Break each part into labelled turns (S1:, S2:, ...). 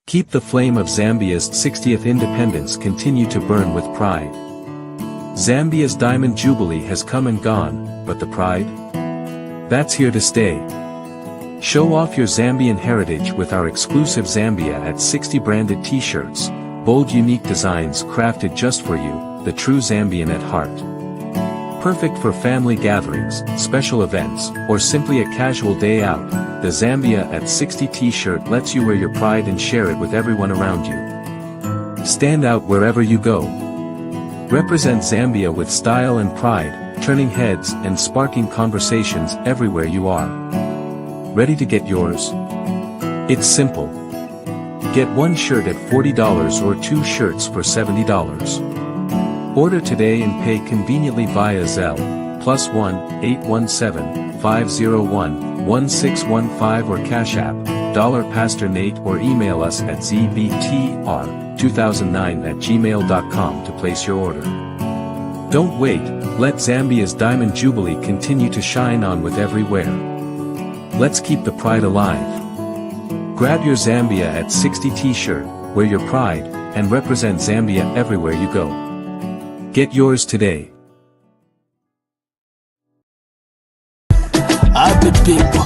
S1: Keep the flame of Zambia's 60th independence continue to burn with pride. Zambia's Diamond Jubilee has come and gone, but the pride? That's here to stay. Show off your Zambian heritage with our exclusive Zambia at 60 branded t-shirts, bold unique designs crafted just for you, the true Zambian at heart. Perfect for family gatherings, special events, or simply a casual day out, the Zambia at 60 t-shirt lets you wear your pride and share it with everyone around you. Stand out wherever you go. Represent Zambia with style and pride, turning heads and sparking conversations everywhere you are. Ready to get yours? It's simple. Get one shirt at $40 or two shirts for $70. Order today and pay conveniently via Zelle, +1 817 501 1615 or Cash App, Pastor Nate, or email us at zbtr2009@gmail.com to place your order. Don't wait, let Zambia's Diamond Jubilee continue to shine on with every wear. Let's keep the pride alive. Grab your Zambia at 60 t-shirt, wear your pride, and represent Zambia everywhere you go. Get yours today.
S2: Happy people.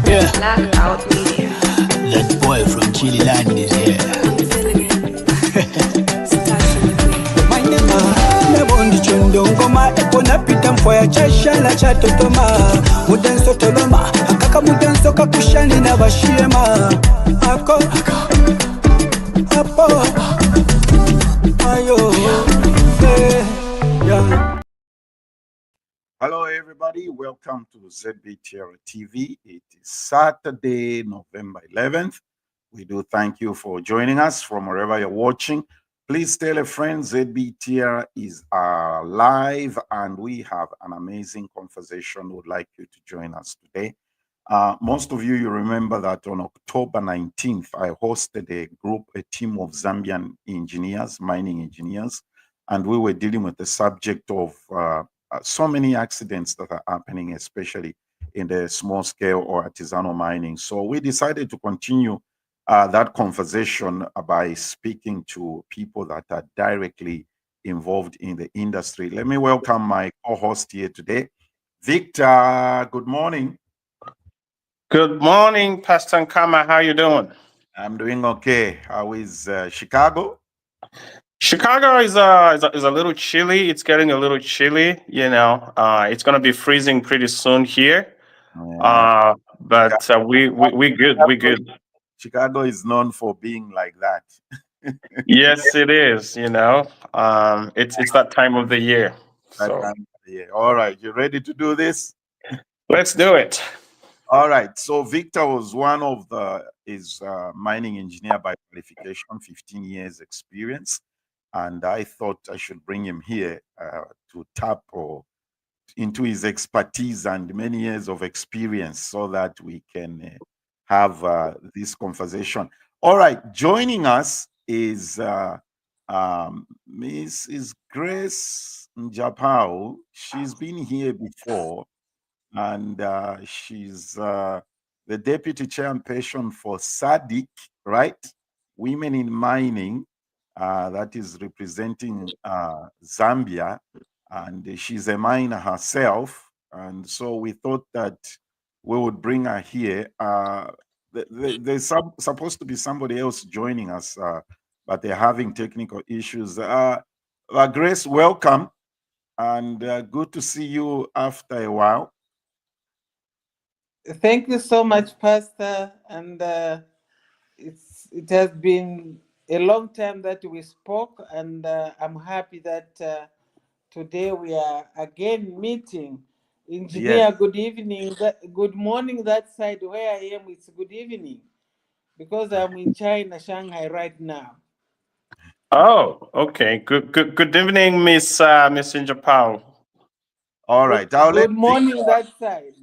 S2: Yeah.
S3: Blackout Media.
S2: That boy from Chile Land is here. Nabondi chundongoma epona pita mfoya chashala chatotoma mudenso toloma akaka mudenso kakushani na bashiyema ako apo ayo yeah.
S4: Hello everybody, welcome to ZBTR TV. It is Saturday, November 11th. We do thank you for joining us from wherever you're watching. Please tell a friend ZBTR is live and we have an amazing conversation. Would like you to join us today. Most of you remember that on October 19th, I hosted a team of Zambian engineers, mining engineers, and we were dealing with the subject of so many accidents that are happening, especially in the small scale or artisanal mining. So we decided to continue that conversation by speaking to people that are directly involved in the industry. Let me welcome my co-host here today, Victor. Good morning.
S5: Good morning, Pastor Nkama. How you doing?
S4: I'm doing okay. How is Chicago?
S5: Chicago is a little chilly. It's getting a little chilly. You know, it's gonna be freezing pretty soon here.
S4: Yeah.
S5: But we good. We good.
S4: Chicago is known for being like that.
S5: Yes, it is. You know, it's that time of the year.
S4: That
S5: So
S4: time of the year. All right, you ready to do this?
S5: let's do it.
S4: All right. So Victor was one of is mining engineer by qualification, 15 years experience, and I thought I should bring him here to tap into his expertise and many years of experience, so that we can have this conversation. All right. Joining us is Mrs. Grace Njapau. She's been here before. And she's the deputy chairperson for SADC, right? Women in Mining, that is representing Zambia, and she's a miner herself. And so we thought that we would bring her here. There's supposed to be somebody else joining us, but they're having technical issues. Grace, welcome, and good to see you after a while.
S3: Thank you so much, Pastor. And it has been a long time that we spoke, and I'm happy that today we are again meeting. Engineer,
S4: Yes.
S3: good evening. Good morning that side where I am. It's good evening because I'm in China, Shanghai right now.
S5: Oh, okay. Good evening, Miss Njapau.
S4: All right.
S3: Good morning that side.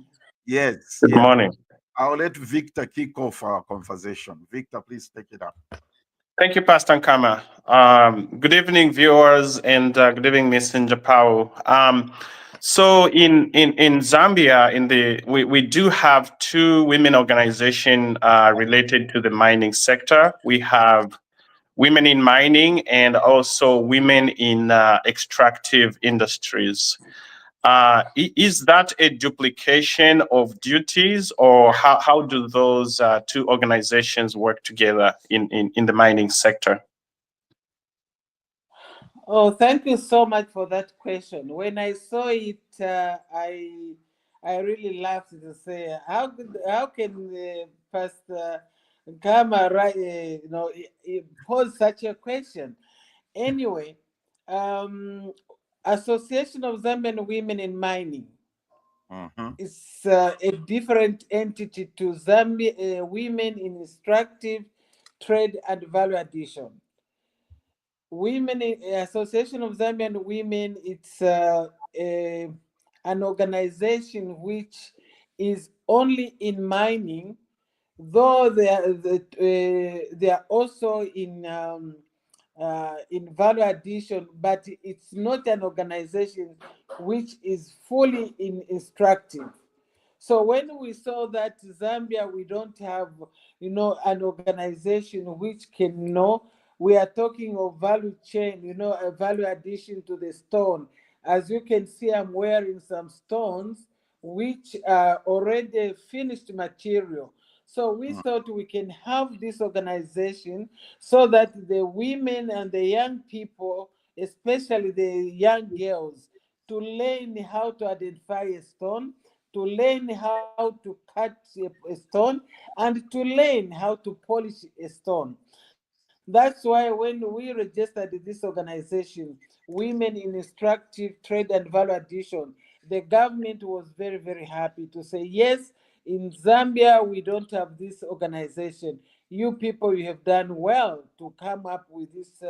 S4: Yes.
S5: Good morning.
S4: I'll let Victor kick off our conversation. Victor, please take it up.
S5: Thank you, Pastor Nkama. Good evening, viewers, and good evening, Miss Njapau. So in Zambia, we do have two women organizations related to the mining sector. We have Women in Mining and also Women in Extractive Industries. Is that a duplication of duties, or how do those two organizations work together in the mining sector?
S3: Oh, thank you so much for that question. When I saw it, I really laughed to say, how can Pastor Kama pose such a question? Anyway, Association of Zambian Women in Mining is a different entity to Zambia Women in Extractive Trade and Value Addition. Association of Zambian Women, it's an organization which is only in mining, though they are also in value addition, but it's not an organization which is fully in extractive. So when we saw that Zambia, we don't have, an organization which can, we are talking of value chain, a value addition to the stone. As you can see, I'm wearing some stones which are already finished material. So we thought we can have this organization so that the women and the young people, especially the young girls, to learn how to identify a stone, to learn how to cut a stone, and to learn how to polish a stone. That's why when we registered this organization, Women in Extractive Trade and Value Addition, the government was very, very happy to say, yes, in Zambia, we don't have this organization. You people, you have done well to come up with this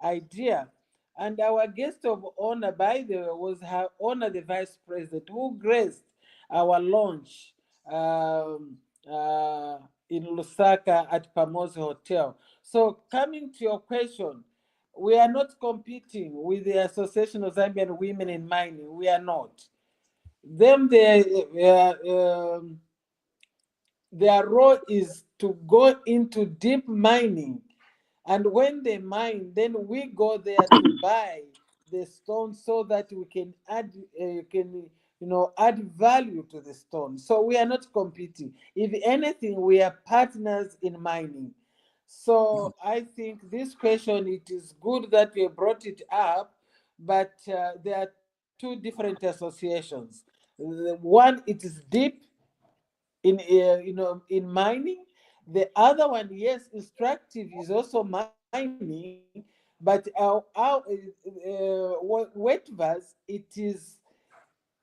S3: idea. And our guest of honor, by the way, was Her Honor the Vice President, who graced our launch in Lusaka at Pamosi Hotel. So coming to your question, we are not competing with the Association of Zambian Women in Mining. We are not. Their role is to go into deep mining, and when they mine, then we go there to buy the stone so that we can add value to the stone. So we are not competing. If anything, we are partners in mining. So I think this question, it is good that we brought it up, but there are two different associations. One, it is deep in mining. The other one, yes, extractive is also mining, but Wetverse,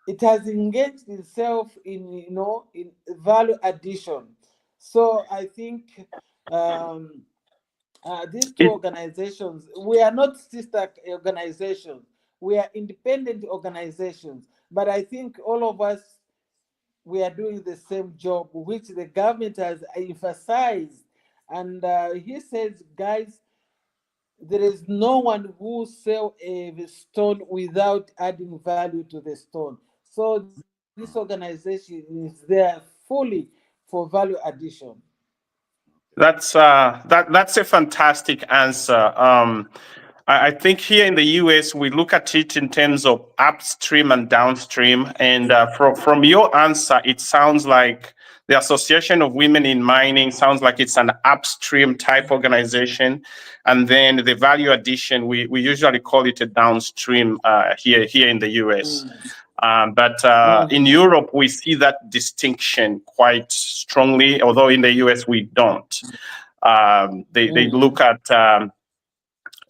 S3: it has engaged itself in value addition. So I think these two organizations, we are not sister organizations, we are independent organizations, but I think all of us, we are doing the same job, which the government has emphasized. And he says, guys, there is no one who sell a stone without adding value to the stone. So this organization is there fully for value addition.
S5: That's a fantastic answer. I think here in the US we look at it in terms of upstream and downstream. And from your answer, it sounds like the Association of Women in Mining sounds like it's an upstream type organization, and then the value addition we usually call it a downstream here in the US. But in Europe, we see that distinction quite strongly, although in the US we don't. They look at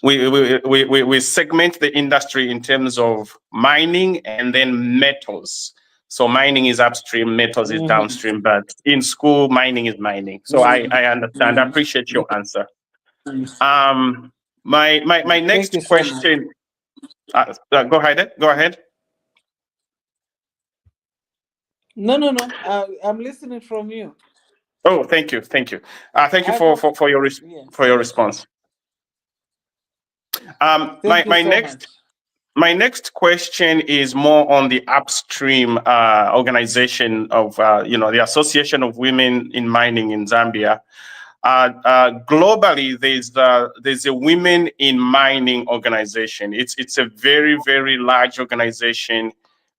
S5: we segment the industry in terms of mining and then metals. So mining is upstream, metals is downstream, but in school, mining is mining. So I understand. I appreciate your answer. My next question. Go ahead. Go ahead.
S3: No. I'm listening from you.
S5: Oh, thank you. Thank you for your response. My next question is more on the upstream organization of the Association of Women in Mining in Zambia. Globally, there's a Women in Mining organization. It's a very large organization,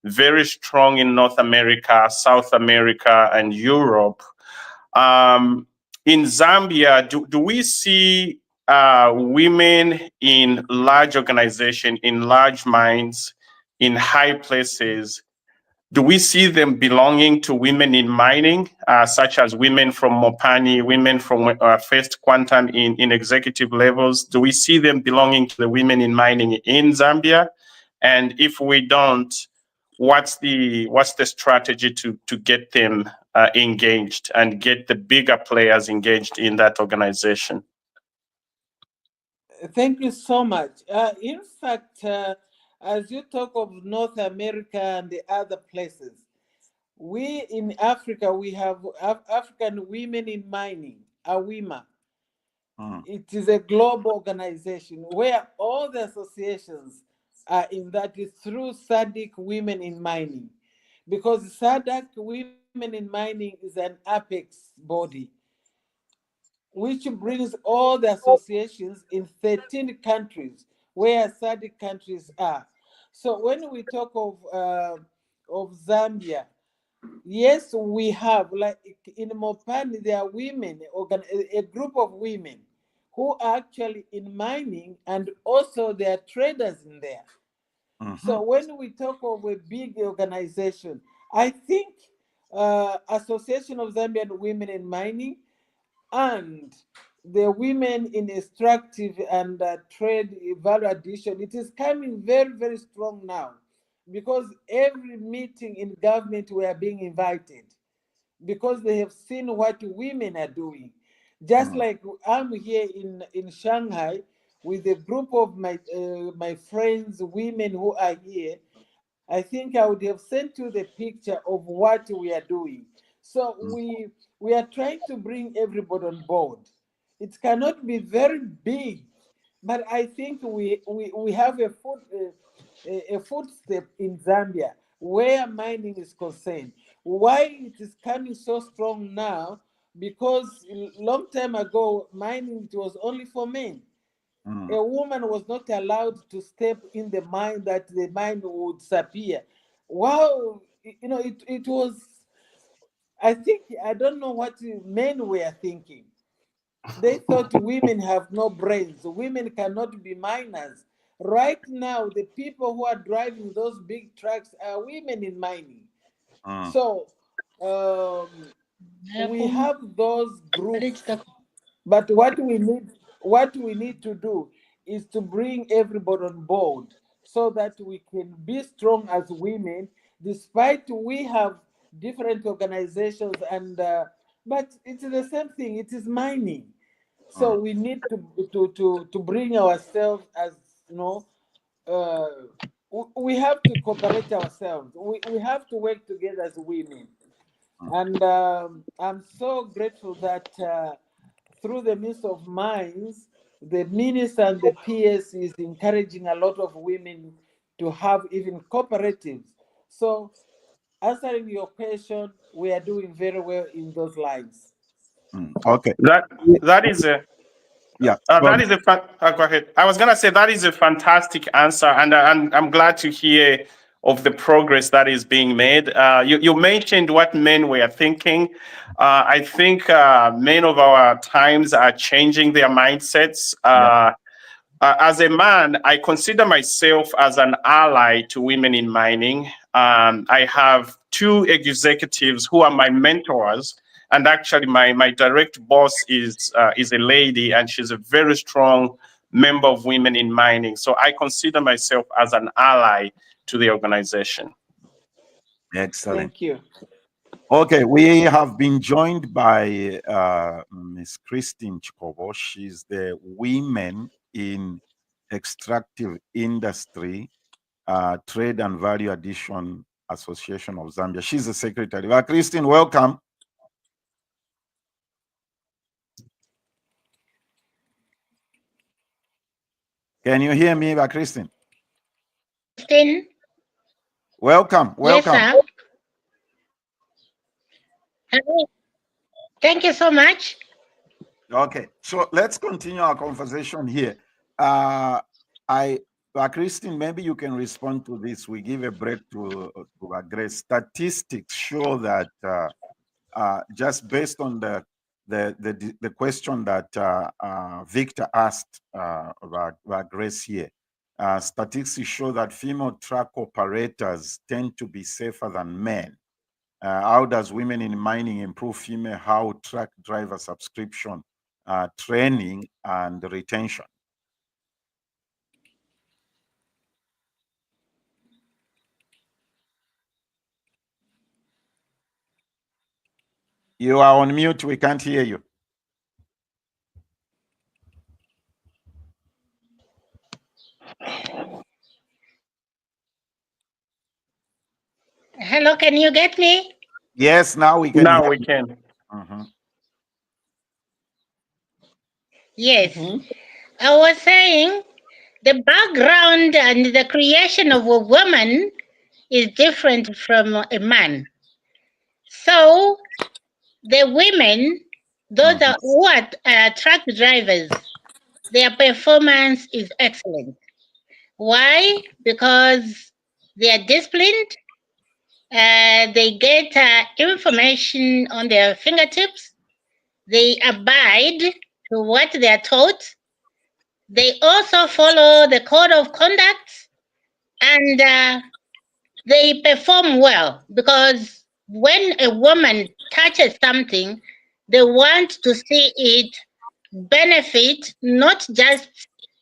S5: very strong in North America, South America, and Europe. In Zambia, do we see women in large organizations, in large mines, in high places? Do we see them belonging to Women in Mining, such as women from Mopani, women from First Quantum in executive levels? Do we see them belonging to the Women in Mining in Zambia? And if we don't, what's the strategy to get them engaged and get the bigger players engaged in that organization?
S3: Thank you so much. In fact, as you talk of North America and the other places, we in Africa, we have African Women in Mining, AWIMA. It is a global organization where all the associations are in that is through SADC Women in Mining, because SADC Women in Mining is an apex body which brings all the associations in 13 countries where SADC countries are. So when we talk of Zambia, yes, we have, like in Mopani, there are women, a group of women who are actually in mining, and also there are traders in there. So when we talk of a big organization, I think Association of Zambian Women in Mining and the women in extractive and trade value addition, it is coming very strong now, because every meeting in government we are being invited, because they have seen what women are doing. Just like I'm here in Shanghai with a group of my friends, women who are here. I think I would have sent you the picture of what we are doing. So we are trying to bring everybody on board. It cannot be very big, but I think we have a footstep in Zambia where mining is concerned. Why it is coming so strong now? Because a long time ago, mining was only for men. A woman was not allowed to step in the mine, that the mine would disappear. Wow, it was, I think, I don't know what men were thinking. They thought women have no brains. Women cannot be miners. Right now, the people who are driving those big trucks are women in mining. So we have those groups, but what we need to do is to bring everybody on board so that we can be strong as women, despite we have different organizations and but it's the same thing. It is mining. So we need to bring ourselves as, we have to cooperate ourselves. We have to work together as women. And I'm so grateful that through the midst of mines, the minister and the PS is encouraging a lot of women to have even cooperatives. So answering your question, we are doing very well in those lines.
S4: Okay.
S5: That is a
S4: Yeah.
S5: that is a go ahead. I was gonna say that is a fantastic answer, and I'm glad to hear of the progress that is being made. You mentioned what men were thinking. I think men of our times are changing their mindsets. As a man, I consider myself as an ally to women in mining. I have two executives who are my mentors, and actually, my direct boss is a lady, and she's a very strong member of women in mining. So I consider myself as an ally to the organization.
S4: Excellent.
S3: Thank you.
S4: Okay, we have been joined by Ms. Christine Chikobo. She's the Women in Extractive Industry Trade and Value Addition Association of Zambia. She's the secretary. Christine, welcome. Can you hear me, Christine?
S6: Christine?
S4: Welcome. Welcome.
S6: Yes, sir. Hello. Thank you so much.
S4: Okay, so let's continue our conversation here. Christine, maybe you can respond to this. We give a break to Grace. Statistics show that just based on the question that Victor asked about Grace here, statistics show that female truck operators tend to be safer than men. How does women in mining improve female truck driver subscription, training, and retention? You are on mute. We can't hear you.
S6: Hello, can you get me?
S4: Yes, now we can.
S5: Now we can.
S6: Yes. I was saying the background and the creation of a woman is different from a man. So the women, those are who are truck drivers, their performance is excellent. Why? Because they are disciplined. They get information on their fingertips. They abide to what they are taught. They also follow the code of conduct, and they perform well, because when a woman touches something, they want to see it benefit not just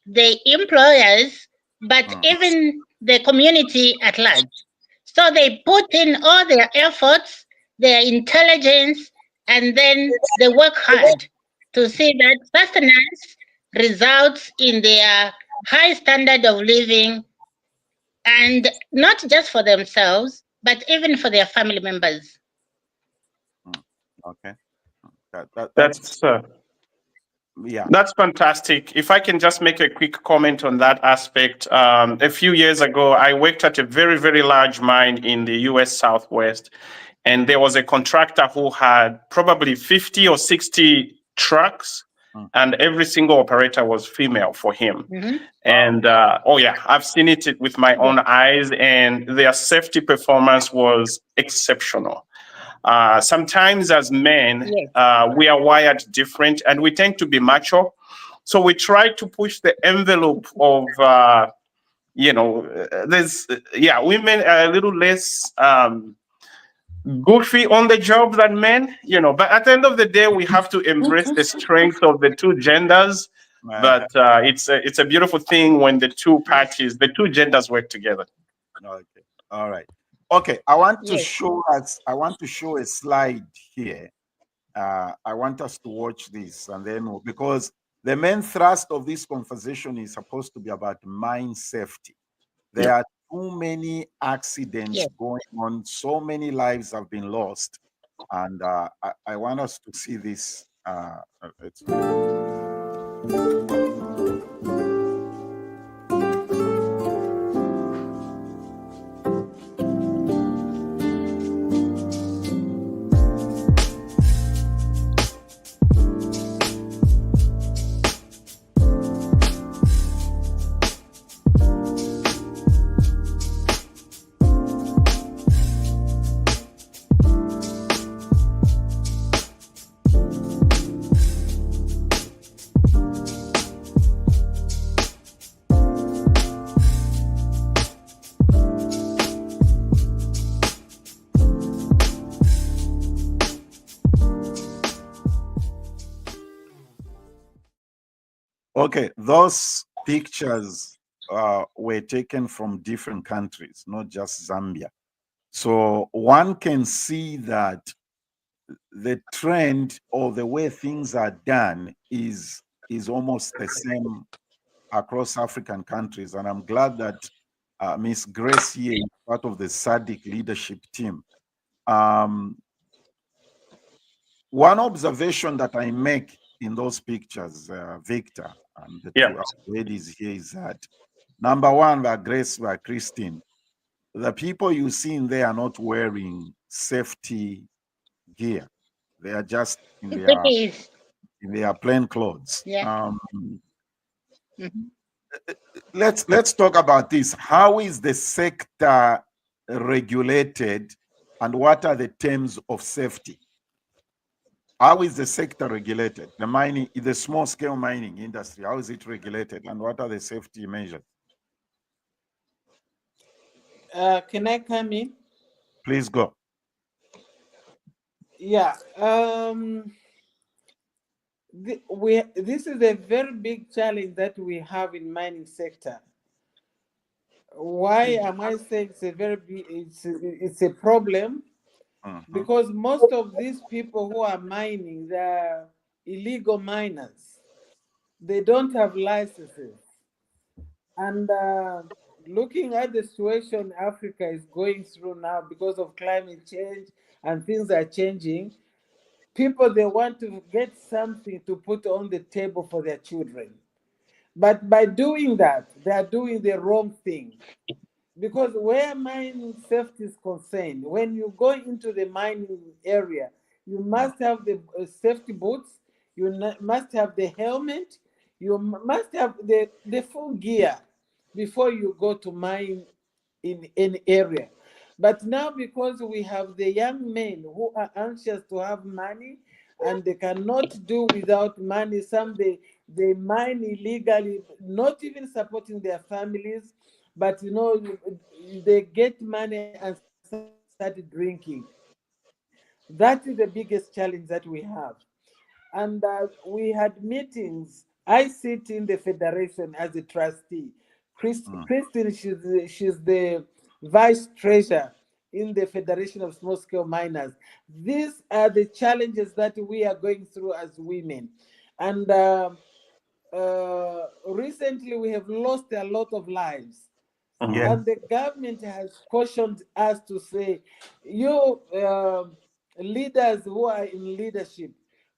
S6: the employers, but even the community at large. So they put in all their efforts, their intelligence, and then they work hard to see that sustenance results in their high standard of living, and not just for themselves, but even for their family members.
S4: Okay.
S5: That's
S4: yeah.
S5: That's fantastic. If I can just make a quick comment on that aspect. A few years ago, I worked at a very, very large mine in the US Southwest, and there was a contractor who had probably 50 or 60 trucks, and every single operator was female for him. And oh yeah, I've seen it with my own eyes, and their safety performance was exceptional. Sometimes as men, we are wired different, and we tend to be macho. So we try to push the envelope of, there's, women are a little less goofy on the job than men, but at the end of the day, we have to embrace the strength of the two genders. But it's a beautiful thing when the two parties, the two genders work together.
S4: Okay. All right. Okay. I want to show a slide here. I want us to watch this, and then because the main thrust of this conversation is supposed to be about mine safety. There are too many accidents going on. So many lives have been lost. And I want us to see this. Okay, those pictures were taken from different countries, not just Zambia. So one can see that the trend or the way things are done is almost the same across African countries. And I'm glad that Miss Grace here is part of the SADC leadership team. One observation that I make in those pictures, Victor, and the two ladies here is that number one, Grace, Christine, the people you see in there are not wearing safety gear. They are just in their plain clothes.
S6: Yeah.
S4: Let's talk about this. How is the sector regulated, and what are the terms of safety? How is the sector regulated? The mining, the small scale mining industry, how is it regulated, and what are the safety measures?
S3: Can I come in?
S4: Please go.
S3: Yeah. This is a very big challenge that we have in mining sector. Why am I saying it's a very big, it's a problem? Because most of these people who are mining, they're illegal miners. They don't have licenses. And looking at the situation Africa is going through now because of climate change and things are changing, people, they want to get something to put on the table for their children. But by doing that, they are doing the wrong thing. Because where mining safety is concerned, when you go into the mining area, you must have the safety boots, you must have the helmet, you must have the full gear before you go to mine in any area. But now, because we have the young men who are anxious to have money and they cannot do without money, some they mine illegally, not even supporting their families, but they get money and started drinking. That is the biggest challenge that we have. And we had meetings. I sit in the federation as a trustee. Christine, she's the vice treasurer in the Federation of Small Scale Miners. These are the challenges that we are going through as women. And recently we have lost a lot of lives. And the government has cautioned us to say, you leaders who are in leadership,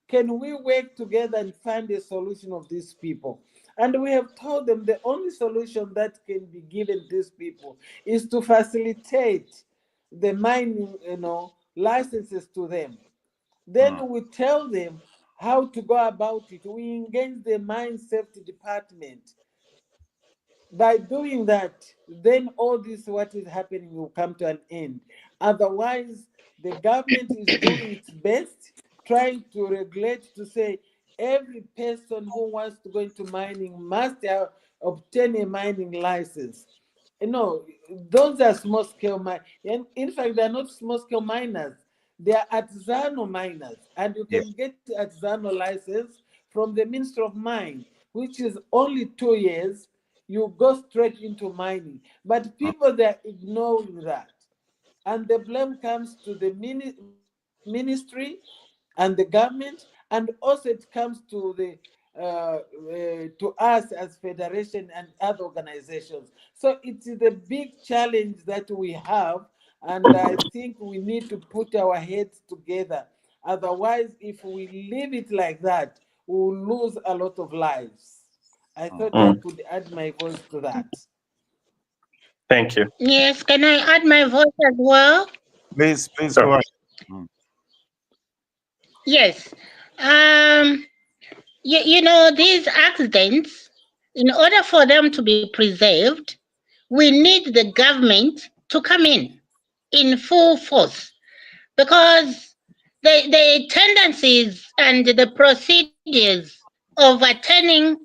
S3: can we work together and find a solution of these people? And we have told them the only solution that can be given these people is to facilitate the mining, licenses to them. Then we tell them how to go about it. We engage the mine safety department. By doing that, then all this what is happening will come to an end. Otherwise, the government is doing its best, trying to regulate, to say every person who wants to go into mining must obtain a mining license. Those are small scale miners. And in fact, they're not small scale miners. They are artisanal miners. And you can get artisanal license from the Ministry of Mine, which is only 2 years. You go straight into mining. But people, they're ignoring that. And the blame comes to the ministry and the government, and also it comes to to us as federation and other organizations. So it is a big challenge that we have, and I think we need to put our heads together. Otherwise, if we leave it like that, we will lose a lot of lives. I thought I could add my voice to that.
S5: Thank you.
S6: Yes, can I add my voice as well?
S4: Please
S5: Sure.
S4: go ahead.
S6: Yes. These accidents, in order for them to be preserved, we need the government to come in full force, because the tendencies and the procedures of attending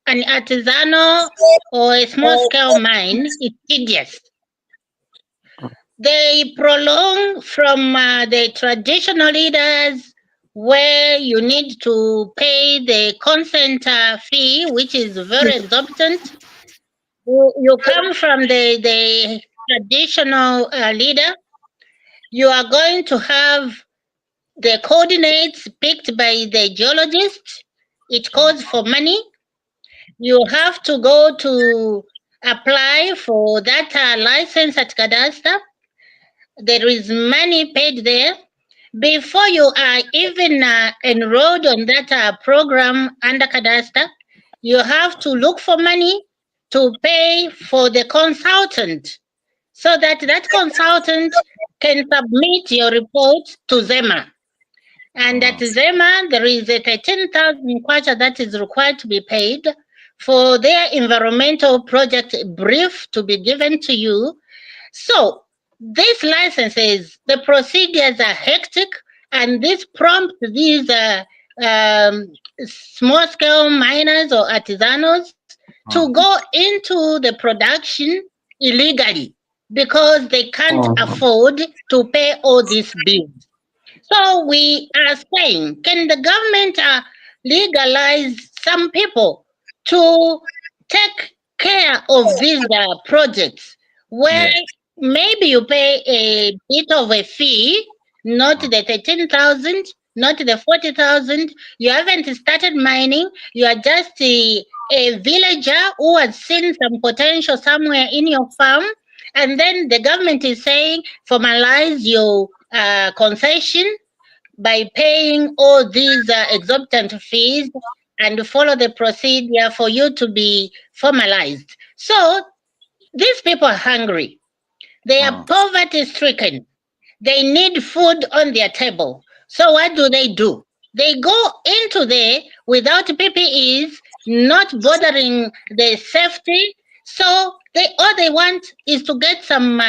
S6: an artisanal or a small scale mine is tedious. They prolong from the traditional leaders where you need to pay the consent fee, which is very exorbitant. You come from the traditional leader. You are going to have the coordinates picked by the geologist. It calls for money. You have to go to apply for that license at Cadastre. There is money paid there. Before you are even enrolled on that program under Cadastre, you have to look for money to pay for the consultant so that that consultant can submit your report to Zema. And at Zema, there is a 13,000 kwacha that is required to be paid for their environmental project brief to be given to you. So these licenses, the procedures are hectic, and this prompts these small-scale miners or artisanals to go into the production illegally because they can't afford to pay all these bills. So we are saying, can the government legalize some people to take care of these projects where maybe you pay a bit of a fee, not the 13,000, not the 40,000. You haven't started mining. You are just a villager who has seen some potential somewhere in your farm, and then the government is saying formalize your concession by paying all these exorbitant fees and follow the procedure for you to be formalized. So these people are hungry. They are poverty stricken. They need food on their table. So what do? They go into there without PPEs, not bothering the safety. So all they want is to get some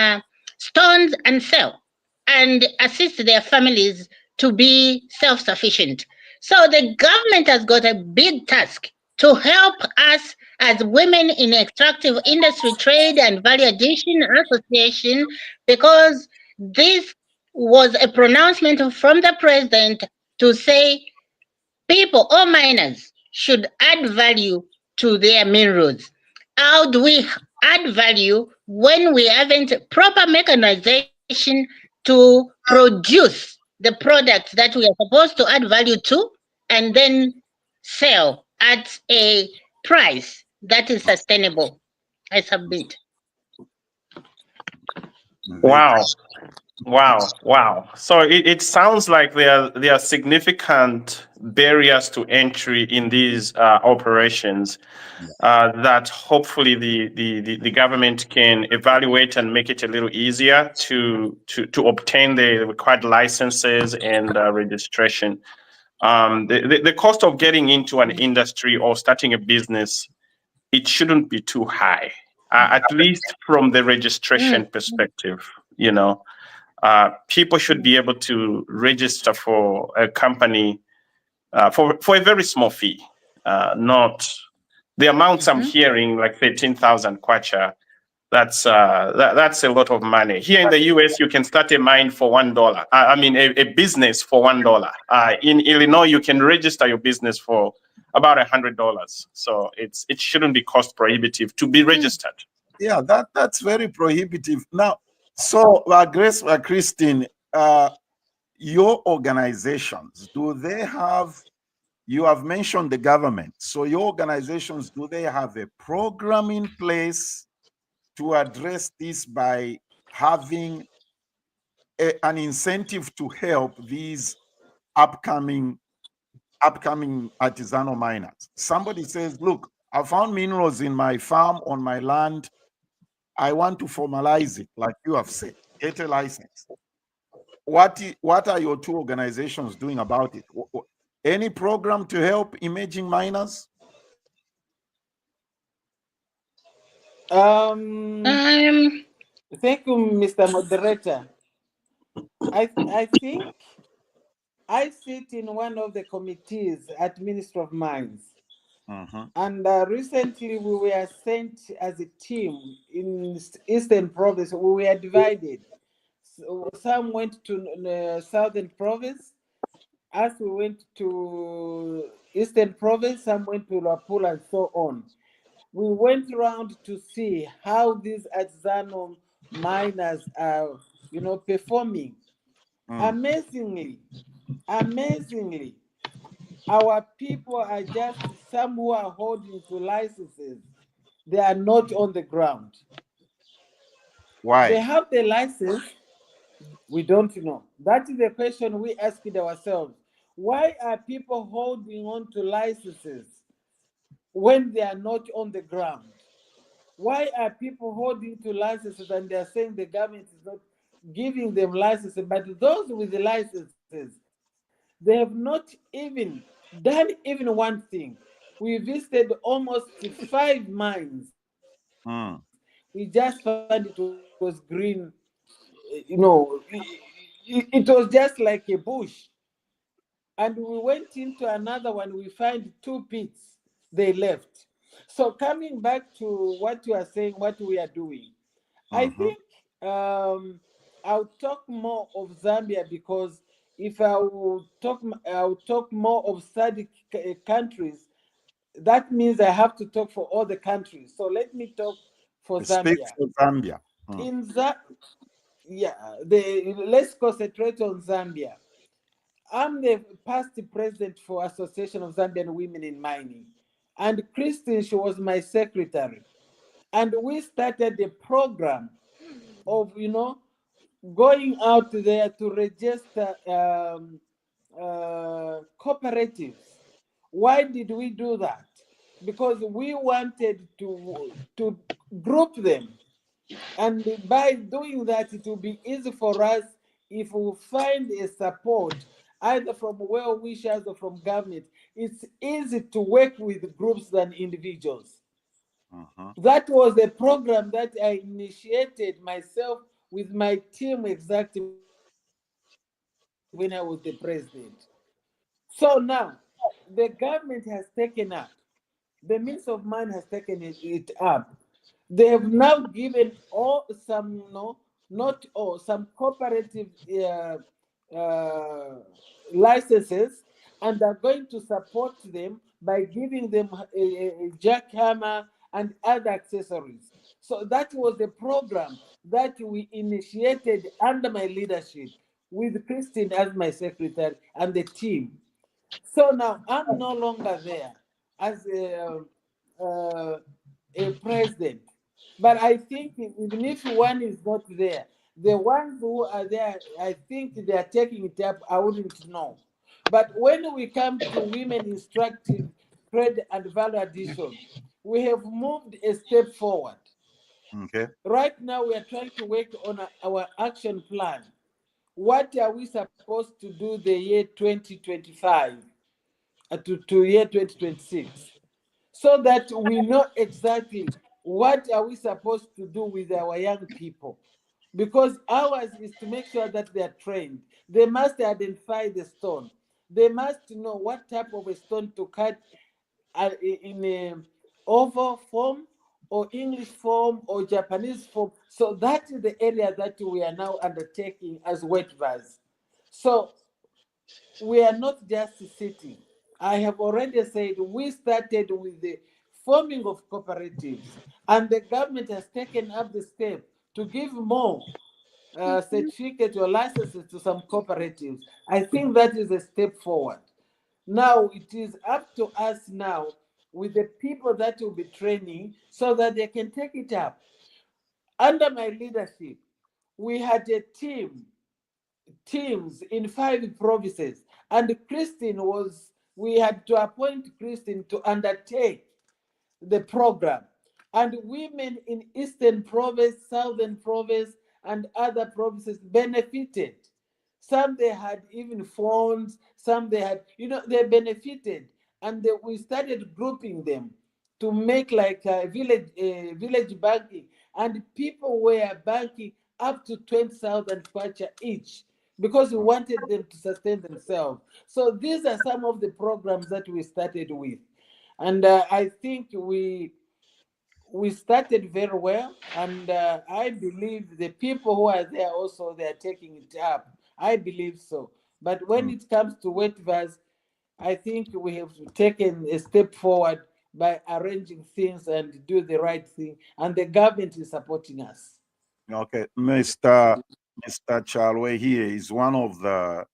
S6: stones and sell and assist their families to be self-sufficient. So the government has got a big task to help us as women in extractive industry trade and value addition association, because this was a pronouncement from the president to say people, all miners, should add value to their minerals. How do we add value when we haven't proper mechanization to produce the products that we are supposed to add value to and then sell at a price that is sustainable? I submit.
S5: Wow. Wow. So it sounds like there are significant barriers to entry in these operations that hopefully the government can evaluate and make it a little easier to obtain the required licenses and registration. The cost of getting into an industry or starting a business, it shouldn't be too high, at least from the registration perspective, you know. People should be able to register for a company for a very small fee, not the amounts I'm hearing, like 13,000 kwacha. That's a lot of money. Here in the US, you can start a mine for $1. I mean, a business for $1. In Illinois, you can register your business for about $100. So it shouldn't be cost prohibitive to be registered.
S4: Yeah, that's very prohibitive. Now, so Grace, Christine, your organizations, do they have? You have mentioned the government. So your organizations, do they have a program in place to address this by having an incentive to help these upcoming artisanal miners? Somebody says, look, I found minerals in my farm, on my land. I want to formalize it, like you have said, get a license. What are your two organizations doing about it? Any program to help emerging miners?
S3: Thank you, Mr. Moderator. I think I sit in one of the committees at Ministry of Mines. And recently we were sent as a team in Eastern Province. We were divided. So some went to Southern Province As we went to Eastern Province, some went to Lapula and so on. We went around to see how these artisanal miners are, performing.
S4: Mm.
S3: Amazingly, amazingly, our people are just some who are holding to licenses. They are not on the ground. They
S4: Why?
S3: have the license, we don't know. That is the question we asked ourselves. Why are people holding on to licenses when they are not on the ground? Why are people holding to licenses and they are saying the government is not giving them licenses? But those with the licenses, they have not even done even one thing. We visited almost 5 mines. We
S4: Mm.
S3: just found it was green. It was just like a bush. And we went into another one, we find 2 pits. They left. So coming back to what you are saying, what we are doing, I
S4: Mm-hmm.
S3: think I'll talk more of Zambia because if I'll talk more of SADC countries. That means I have to talk for all the countries. So let me talk for
S4: Speak
S3: Zambia.
S4: for Zambia. Mm.
S3: In yeah, let's concentrate on Zambia. I'm the past president for Association of Zambian Women in Mining, and Christine, she was my secretary, and we started a program of going out there to register cooperatives. Why did we do that? Because we wanted to group them, and by doing that, it will be easy for us if we find a support either from well wishers or from government. It's easy to work with groups than individuals.
S4: Mm-hmm.
S3: That was a program that I initiated myself with my team exactly when I was the president. So now the government has taken up, the Minister of Mine has taken it up. They have now given all some, not all, some cooperative uh, licenses, and are going to support them by giving them a jackhammer and other accessories. So that was the program that we initiated under my leadership with Christine as my secretary and the team. So now I'm no longer there as uh, a president. But I think even if one is not there, the ones who are there, I think they are taking it up. I wouldn't know. But when we come to women instructive trade and value addition, we have moved a step forward.
S4: Okay.
S3: Right now, we are trying to work on our action plan. What are we supposed to do the year 2025 to year 2026? So that we know exactly what are we supposed to do with our young people, because ours is to make sure that they are trained. They must identify the stone. They must know what type of a stone to cut in a oval form or English form or Japanese form. So that is the area that we are now undertaking as wet vase. So we are not just sitting. I have already said we started with the forming of cooperatives, and the government has taken up the step to give more certificates or licenses to some cooperatives. I think that is a step forward. Now it is up to us now with the people that will be training so that they can take it up. Under my leadership, we had a teams in 5 provinces, and we had to appoint Christine to undertake the program. And women in Eastern Province, Southern Province, and other provinces benefited. Some they had even phones, some they had, they benefited. And we started grouping them to make like a village banking. And people were banking up to 20,000 kwacha each because we wanted them to sustain themselves. So these are some of the programs that we started with. And I think we started very well, and I believe the people who are there also they are taking it up. I believe so. But when it comes to Wetverse, I think we have taken a step forward by arranging things and do the right thing, and the government is supporting us.
S4: Okay, Mr. Chalwe here is one of the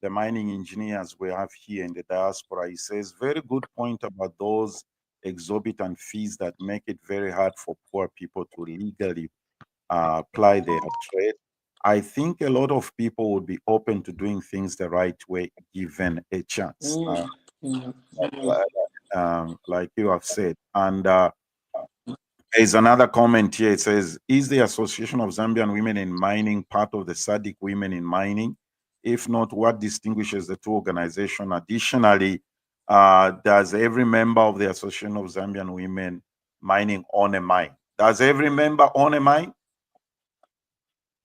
S4: mining engineers we have here in the diaspora. He says very good point about those exorbitant fees that make it very hard for poor people to legally apply their trade. I think a lot of people would be open to doing things the right way given a chance, like you have said. And there's another comment here. It says, is the Association of Zambian Women in Mining part of the SADC Women in Mining? If not, what distinguishes the two organizations? Additionally, does every member of the Association of Zambian Women Mining own a mine? Does every member own a mine?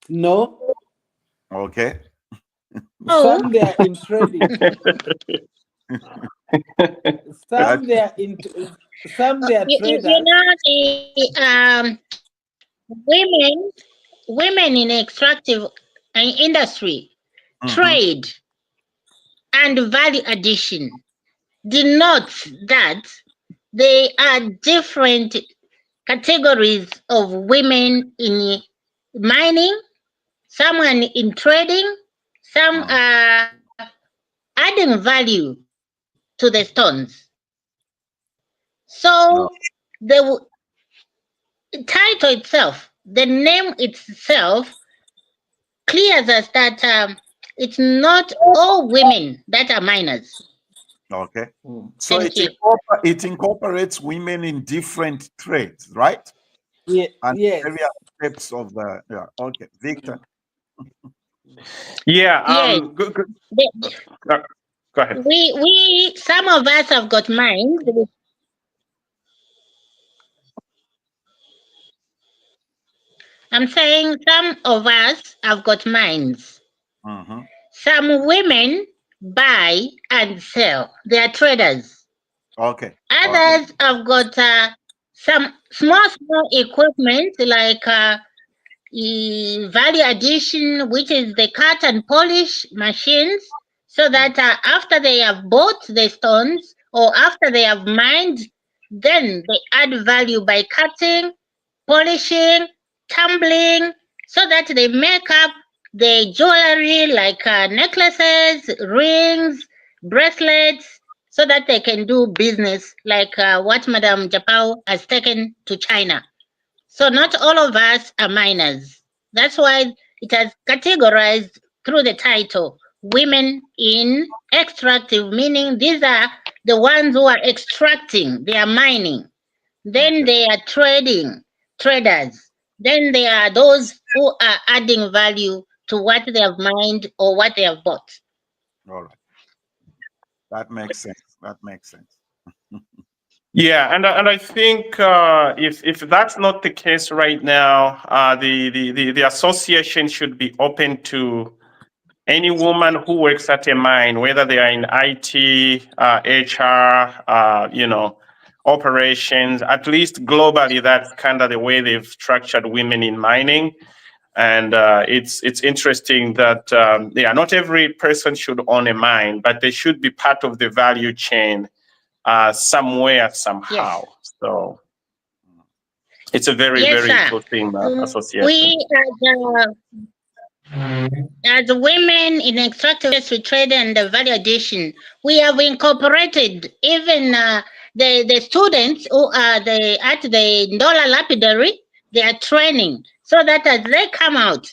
S3: No.
S4: Okay.
S3: Some they are in trading. Some they are traders.
S6: You know, the women in extractive industry, trade, and value addition denotes that they are different categories of women in mining, some are in trading, some are adding value to the stones. So the title itself, the name itself, clears us that it's not all women that are miners.
S4: Okay. So it incorporates women in different trades, right?
S3: Yeah.
S4: And
S3: yes.
S4: various steps of the Okay, Victor.
S5: Yeah.
S6: Yes.
S5: Go ahead.
S6: We some of us have got mines. I'm saying some of us have got mines. Some women buy and sell. They are traders.
S4: Okay.
S6: Others have got some small equipment like value addition, which is the cut and polish machines, so that after they have bought the stones or after they have mined, then they add value by cutting, polishing, tumbling, so that they make up the jewelry like necklaces, rings, bracelets, so that they can do business like what Madam Njapau has taken to China. So not all of us are miners. That's why it has categorized through the title, Women in Extractive, meaning these are the ones who are extracting, they are mining. Then they are traders. Then there are those who are adding value to what they have mined or what they have bought.
S4: All right. That makes sense. That makes sense.
S5: Yeah, and I think if that's not the case right now, the association should be open to any woman who works at a mine, whether they are in IT, HR, operations. At least globally, that's kind of the way they've structured women in mining. And it's interesting that not every person should own a mine, but they should be part of the value chain somewhere, somehow. Yes. So it's a very, very interesting association.
S6: We as women in extractive industry, trade and value addition, we have incorporated even the students who are at the Ndola lapidary, they are training so that as they come out,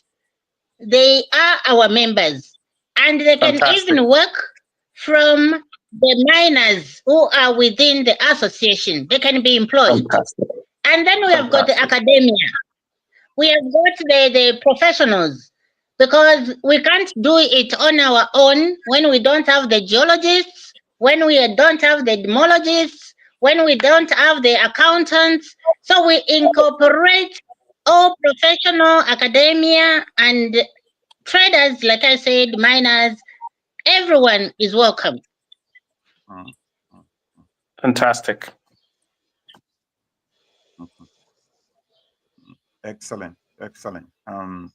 S6: they are our members, and they can even work from the miners who are within the association. They can be employed. And then we have got the academia. We have got the professionals, because we can't do it on our own when we don't have the geologists, when we don't have the demologists, when we don't have the accountants. So we incorporate all professional academia and traders, like I said, miners. Everyone is welcome.
S5: Fantastic.
S4: Excellent.
S6: And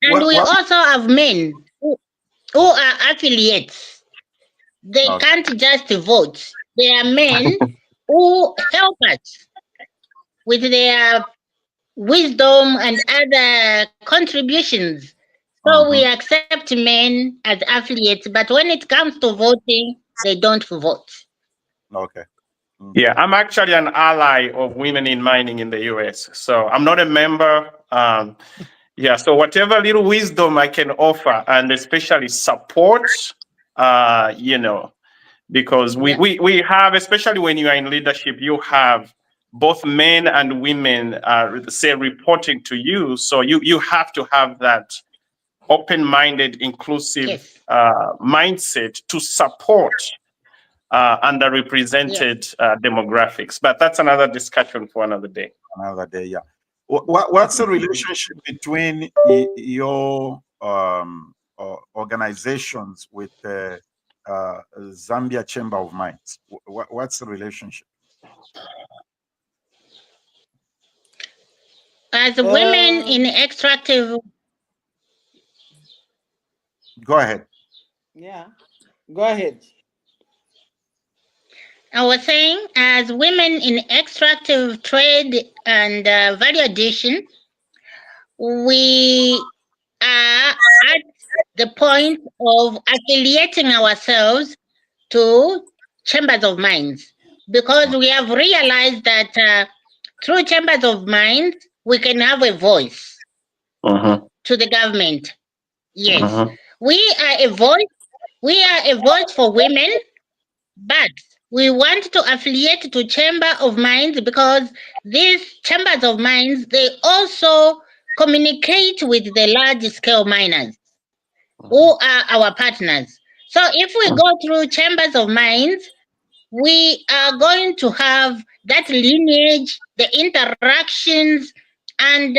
S6: we also have men who are affiliates. They
S4: Okay.
S6: can't just vote. They are men who help us with their wisdom and other contributions. So we accept men as affiliates, but when it comes to voting, they don't vote.
S4: Okay.
S5: Yeah, I'm actually an ally of women in mining in the US. So I'm not a member. Yeah, so whatever little wisdom I can offer, and especially support, because we have, especially when you are in leadership, you have both men and women, say, reporting to you. So you have to have that open-minded, inclusive mindset to support underrepresented demographics. But that's another discussion for another day.
S4: Another day, yeah. What's the relationship between your organizations with the Zambia Chamber of Mines? What's the relationship?
S6: As women in extractive.
S4: Go ahead.
S3: Yeah, go ahead.
S6: I was saying, as women in extractive trade and value addition, we are at the point of affiliating ourselves to chambers of mines because we have realized that through chambers of mines, we can have a voice to the government. Yes, we are a voice. We are a voice for women, but we want to affiliate to chamber of mines because these chambers of mines, they also communicate with the large scale miners who are our partners. So if we go through chambers of mines, we are going to have that lineage, the interactions, and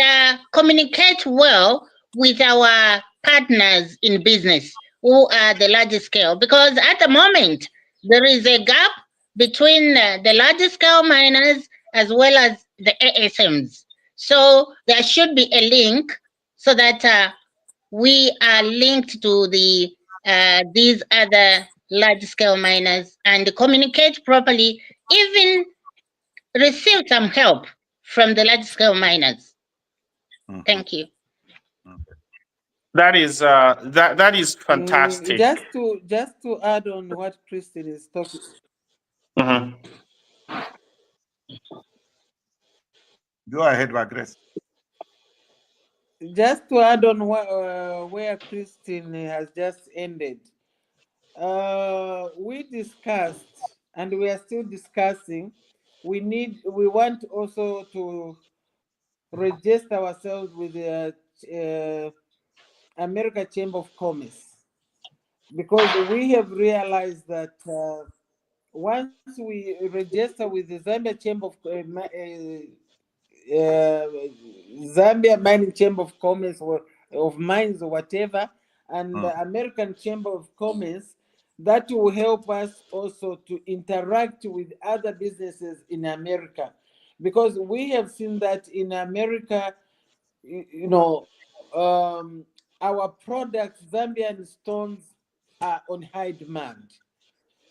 S6: communicate well with our partners in business who are the large scale. Because at the moment, there is a gap between the large scale miners as well as the ASMs. So there should be a link so that we are linked to these other large scale miners and communicate properly, even receive some help from the large scale miners. Thank you.
S5: That is fantastic.
S3: Just to add on what Christine is talking.
S4: Go ahead, Grace.
S3: Just to add on where Christine has just ended. We discussed, and we are still discussing. We want also to register ourselves with the American Chamber of Commerce, because we have realized that once we register with the Zambia Chamber Zambia Mining Chamber of Commerce or of Mines or whatever, and the American Chamber of Commerce, that will help us also to interact with other businesses in America, because we have seen that in America, our products, Zambian stones, are on high demand.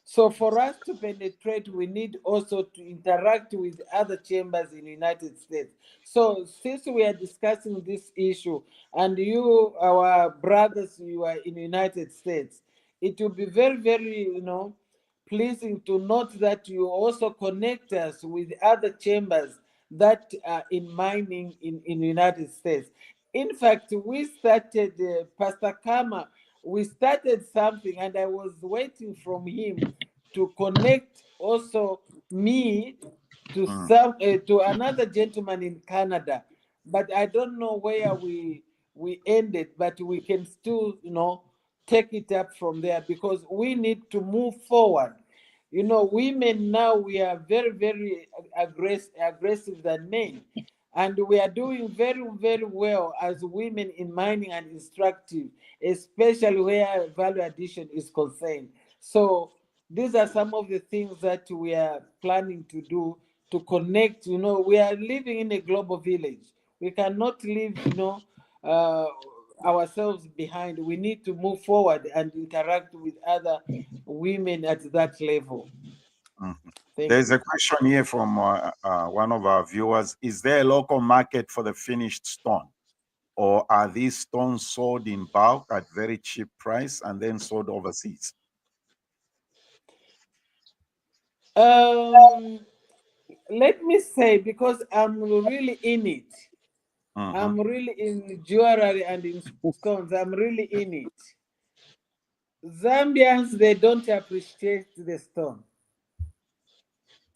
S3: So for us to penetrate, we need also to interact with other chambers in the United States. So since we are discussing this issue, and you, our brothers, you are in the United States, it will be very, very, pleasing to note that you also connect us with other chambers that are in mining in the United States. In fact, we started, Pastor Kama, we started something, and I was waiting from him to connect also me to to another gentleman in Canada, but I don't know where we ended, but we can still take it up from there, because we need to move forward. Women now, we are very, very aggressive than men, and we are doing very, very well as women in mining and extractive, especially where value addition is concerned. So these are some of the things that we are planning to do to connect. We are living in a global village. We cannot live, ourselves behind. We need to move forward and interact with other women at that level.
S4: Mhm.
S3: Thank
S4: There's
S3: you.
S4: a question here from one of our viewers. Is there a local market for the finished stone? Or are these stones sold in bulk at very cheap price and then sold overseas?
S3: Let me say, because I'm really in it.
S4: Mhm.
S3: I'm really in jewelry and in stones. I'm really in it. Zambians, they don't appreciate the stone.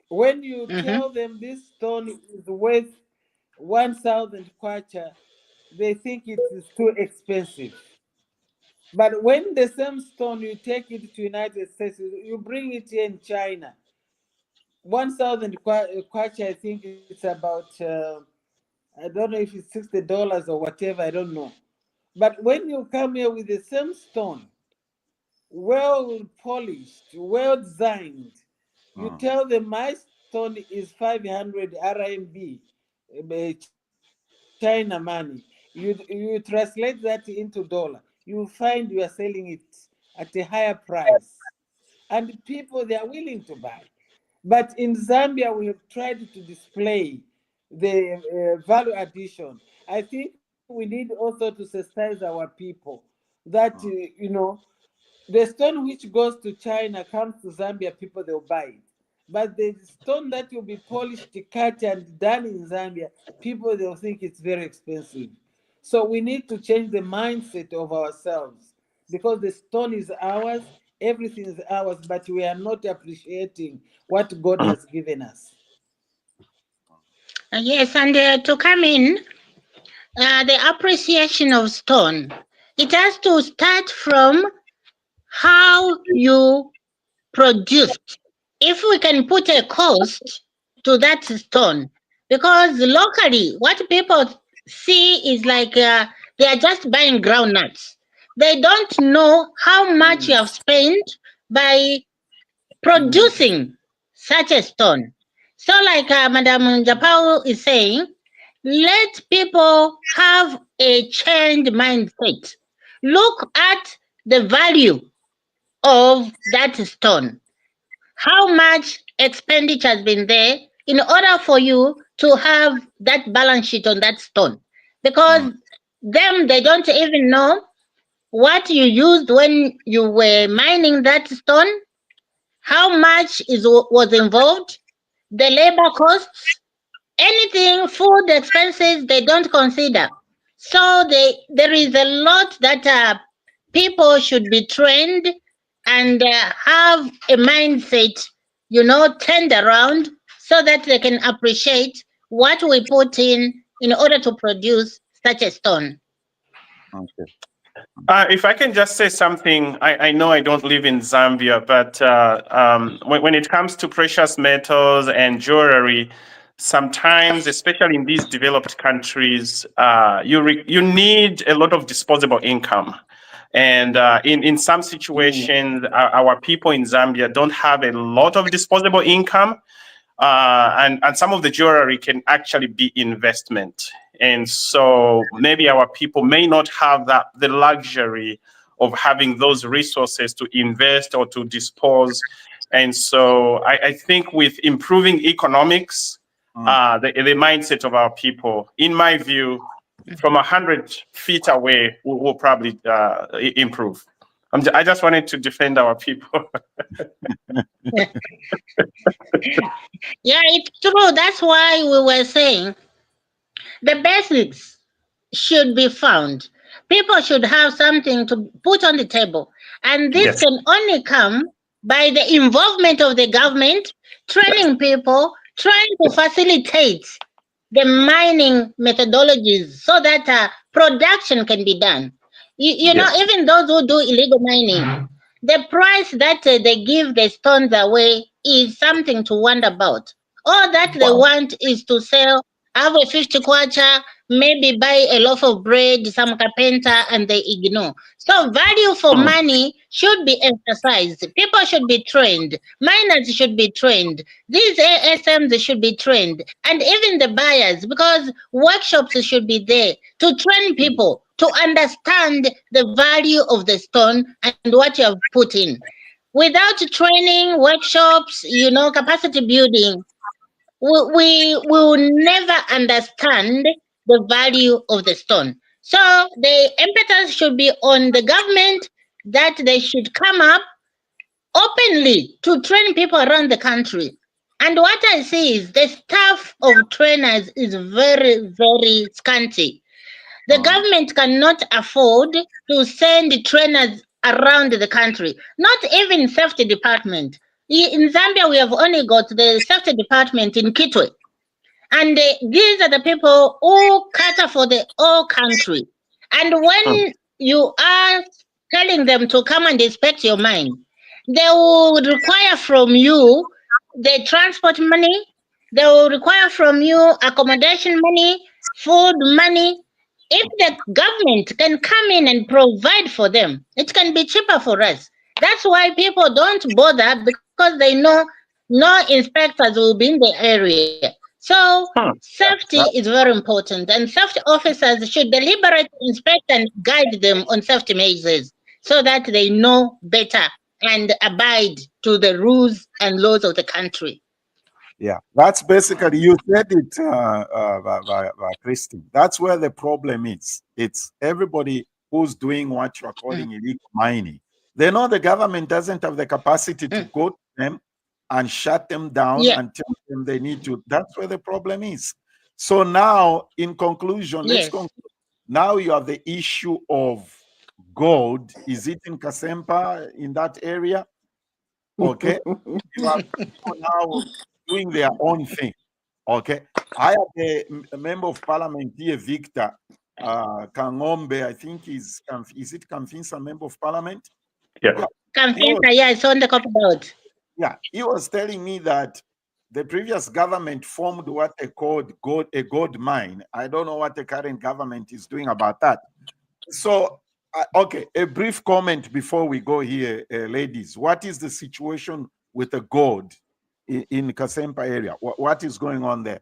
S3: When you tell them this stone is worth 1,000 kwacha, they think it is too expensive. But when the same stone you take it to United States, you bring it here in China, 1,000 kwacha, I think it's about I don't know if it's $60 or whatever, I don't know. But when you come here with the same stone, well polished, well designed, you
S4: Mm.
S3: tell them my stone is 500 RMB, China money. You translate that into dollar, you find you are selling it at a higher price. And people, they are willing to buy. But in Zambia, we have tried to display the value addition. I think we need also to sensitize our people that,
S4: Mm.
S3: the stone which goes to China comes to Zambia, people, they'll buy it. But the stone that will be polished, cut, and done in Zambia, people, they'll think it's very expensive. So we need to change the mindset of ourselves because the stone is ours, everything is ours, but we are not appreciating what God has given us.
S6: Yes, and to come in, the appreciation of stone, it has to start from how you produced. If we can put a cost to that stone, because locally, what people see is like they are just buying groundnuts. They don't know how much you have
S3: Yes.
S6: spent by
S3: Yes.
S6: producing such a stone. So, like Madam Njapau is saying, let people have a changed mindset. Look at the value of that stone. How much expenditure has been there in order for you to have that balance sheet on that stone?
S4: Mm.
S6: Because them, they don't even know what you used when you were mining that stone, how much was involved, the labor costs, anything, food expenses, they don't consider. So there is a lot that people should be trained and have a mindset, turned around so that they can appreciate what we put in order to produce such a stone.
S4: Okay.
S5: If I can just say something, I know I don't live in Zambia, but when it comes to precious metals and jewelry, sometimes, especially in these developed countries, you need a lot of disposable income. And in some situations, our people in Zambia don't have a lot of disposable income. And some of the jewelry can actually be investment. And so maybe our people may not have the luxury of having those resources to invest or to dispose. And so I think with improving economics,
S4: Mm.
S5: the mindset of our people, in my view, from 100 feet away, will probably improve. I just wanted to defend our people.
S6: Yeah, it's true. That's why we were saying the basics should be found. People should have something to put on the table. And this
S5: Yes.
S6: can only come by the involvement of the government, training people, trying to facilitate the mining methodologies so that production can be done.
S5: Yes.
S6: Even those who do illegal mining, the price that they give the stones away is something to wonder about. All that they
S5: Wow.
S6: want is to sell, have a 50 kwacha, maybe buy a loaf of bread, some carpenter, and they ignore. So value for
S5: Mm.
S6: money should be emphasized. People should be trained. Miners should be trained. These ASMs should be trained. And even the buyers, because workshops should be there to train people to understand the value of the stone and what you have put in. Without training, workshops, capacity building, we will never understand the value of the stone. So the impetus should be on the government that they should come up openly to train people around the country. And what I see is the staff of trainers is very, very scanty. The government cannot afford to send trainers around the country, not even safety department. In Zambia, we have only got the safety department in Kitwe. And these are the people who cater for the whole country. And when you are telling them to come and inspect your mine, they will require from you the transport money, they will require from you accommodation money, food money. If the government can come in and provide for them, it can be cheaper for us. That's why people don't bother, because they know no inspectors will be in the area. So safety is very important, and safety officers should deliberately inspect and guide them on safety measures so that they know better and abide to the rules and laws of the country.
S4: Yeah, that's basically, you said it, Christine. That's where the problem is. It's everybody who's doing what you're calling illegal mining. They know the government doesn't have the capacity to go to them and shut them down and tell them they need to. That's where the problem is. So now, in conclusion, let's conclude. Now you have the issue of gold. Is it in Kasempa, in that area? Okay. You have people now doing their own thing. Okay. I have a member of parliament here, Victor Kangombe, I think is it Kamfinsa, member of parliament?
S6: Yeah. Kamfinsa, it's on the board.
S4: Yeah, he was telling me that the previous government formed what they called a gold mine. I don't know what the current government is doing about that. So, okay, a brief comment before we go here, ladies. What is the situation with the gold in Kasempa area? What is going on there?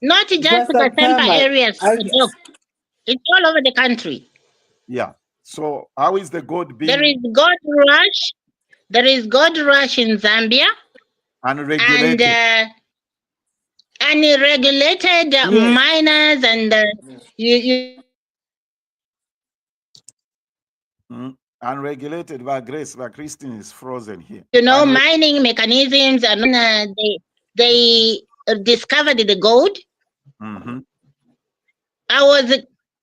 S6: Not just the Kasempa areas, it's all over the country.
S4: Yeah. So how is the gold being?
S6: There is gold rush. There is gold rush in Zambia.
S4: Unregulated.
S6: And unregulated miners and
S4: Unregulated by Grace, by Christine is frozen here.
S6: Mining mechanisms, and they discovered the gold.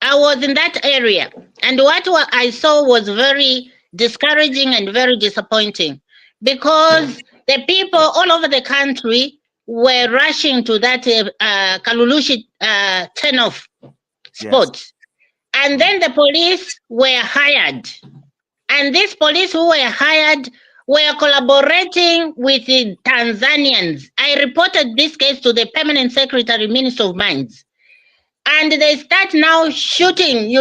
S6: I was in that area, and what I saw was very discouraging and very disappointing, because the people all over the country were rushing to that Kalulushi turn-off spot. And then the police were hired. And these police who were hired were collaborating with the Tanzanians. I reported this case to the Permanent Secretary, Minister of Mines. And they start now shooting,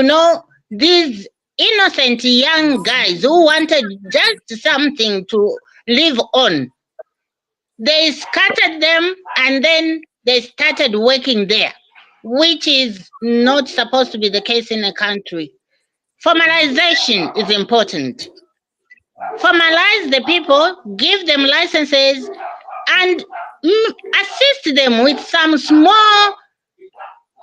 S6: these innocent young guys who wanted just something to live on. They scattered them, and then they started working there, which is not supposed to be the case in a country. Formalization is important. Formalize the people, give them licenses, and assist them with some small,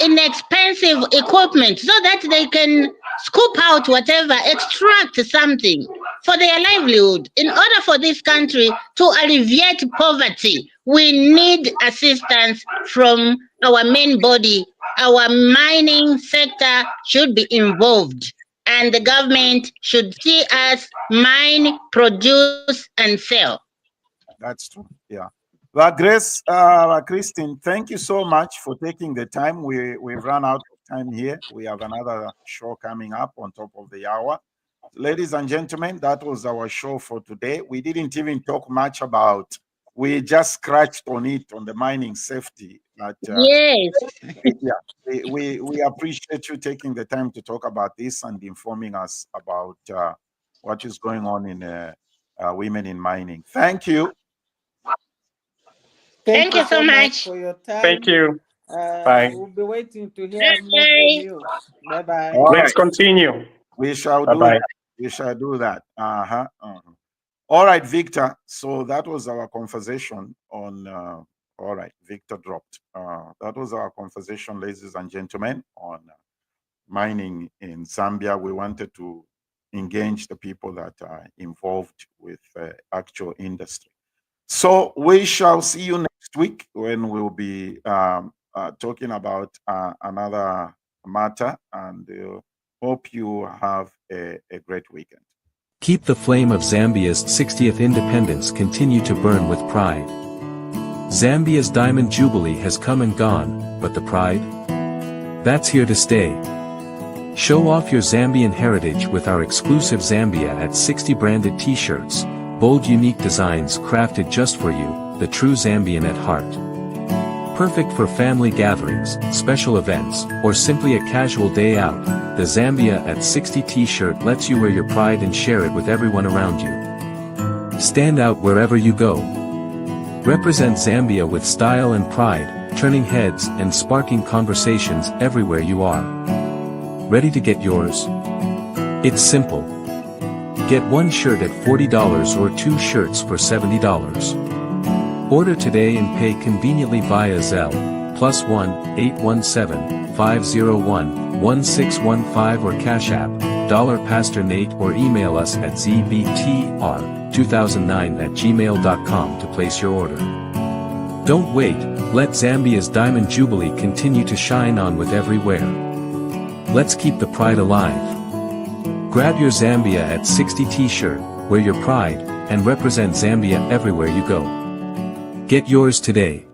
S6: inexpensive equipment so that they can scoop out whatever, extract something for their livelihood. In order for this country to alleviate poverty, we need assistance from our main body. Our mining sector should be involved, and the government should see us mine, produce, and sell.
S4: That's true. Yeah. Well, Grace, Christine, thank you so much for taking the time. We've run out of time here. We have another show coming up on top of the hour. Ladies and gentlemen, that was our show for today. We didn't even talk much about, we just scratched on it, on the mining safety. But,
S6: yes.
S4: Yeah, we appreciate you taking the time to talk about this and informing us about what is going on in women in mining. Thank you.
S6: Thank you so much
S3: for your time.
S5: Thank you. Bye.
S3: We'll be waiting to hear more from
S6: Bye.
S3: you. Bye-bye.
S4: All
S5: Let's
S4: right.
S5: continue.
S4: We shall do
S5: Bye-bye.
S4: that. We shall do that. All right, Victor. So that was our conversation on. All right, Victor dropped. That was our conversation, ladies and gentlemen, on mining in Zambia. We wanted to engage the people that are involved with actual industry. So we shall see you next week when we'll be talking about another matter, and hope you have a great weekend.
S1: Keep the flame of Zambia's 60th independence continue to burn with pride. Zambia's Diamond Jubilee has come and gone, but the pride? That's here to stay. Show off your Zambian heritage with our exclusive Zambia at 60 branded t-shirts, bold unique designs crafted just for you, the true Zambian at heart. Perfect for family gatherings, special events, or simply a casual day out, the Zambia at 60 t-shirt lets you wear your pride and share it with everyone around you. Stand out wherever you go. Represent Zambia with style and pride, turning heads and sparking conversations everywhere you are. Ready to get yours? It's simple. Get one shirt at $40 or two shirts for $70. Order today and pay conveniently via Zelle, +1 817 501 1615 or Cash App, Pastor Nate, or email us at zbtr2009@gmail.com to place your order. Don't wait, let Zambia's Diamond Jubilee continue to shine on with every wear. Let's keep the pride alive. Grab your Zambia at 60 t-shirt, wear your pride, and represent Zambia everywhere you go. Get yours today.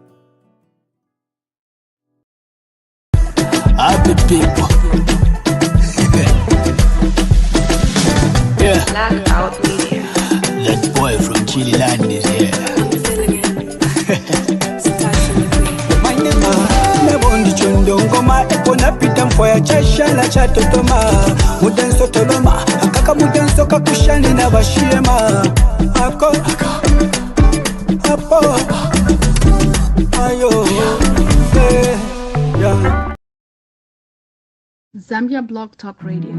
S2: Happy people. Yeah,
S7: Blackout Media.
S2: that boy from Chile land is here. Nabondi chundongoma epona pita mfoya chashala chatotoma mudenso toloma akaka mudenso kakushani na bashiyema ako apo ayo yeah.
S7: Zambia Blog Talk Radio.